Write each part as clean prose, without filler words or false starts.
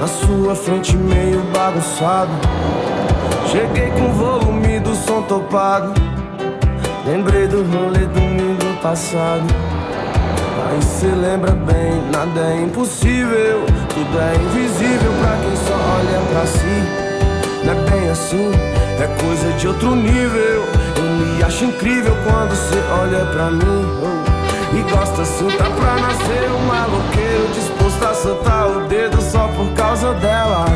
na sua frente meio bagunçado. Cheguei com o volume do som topado. Lembrei do rolê domingo passado. Aí cê lembra bem, nada é impossível, tudo é invisível pra quem só olha pra si. Não é bem assim, é coisa de outro nível. Eu me acho incrível quando cê olha pra mim, e gosta assim, tá pra nascer um maloqueiro disposto a soltar o dedo só por causa dela.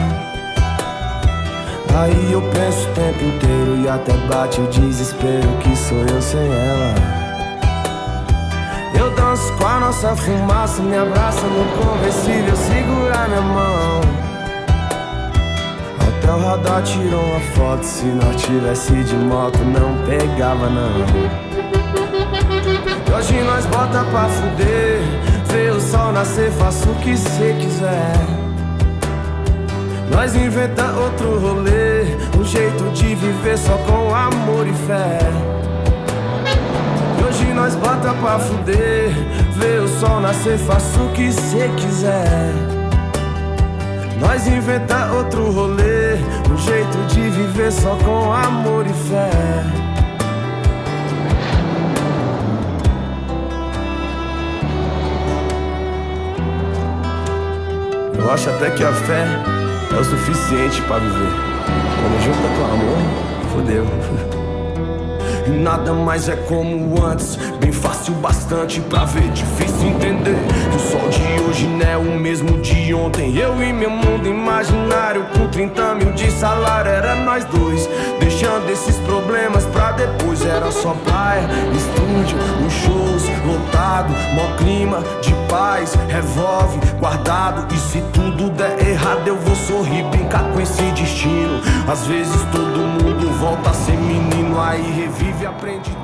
Aí eu penso o tempo inteiro e até bate o desespero que sou eu sem ela. Eu danço com a nossa fumaça, me abraça no conversível, segura minha mão. Até o radar tirou uma foto, se nós tivesse de moto não pegava não. E hoje nós bota pra fuder, vê o sol nascer, faça o que cê quiser. Nós inventa outro rolê, um jeito de viver só com amor e fé. E hoje nós bota pra fuder, vê o sol nascer, faça o que cê quiser. Nós inventa outro rolê, um jeito de viver só com amor e fé. Eu acho até que a fé é o suficiente pra viver. Quando junta com amor, fodeu. E nada mais é como antes, bem fácil bastante pra ver, difícil entender que o sol de hoje não é o mesmo de ontem. Eu e meu mundo imaginário com 30 mil de salário, era nós dois, deixando esses problemas pra depois. Era só praia, estúdio, os shows lotado, mó clima de paz, revólver guardado. E se tudo der errado eu vou sorrir, brincar com esse destino. Às vezes todo mundo volta a ser menino, aí revive e aprende.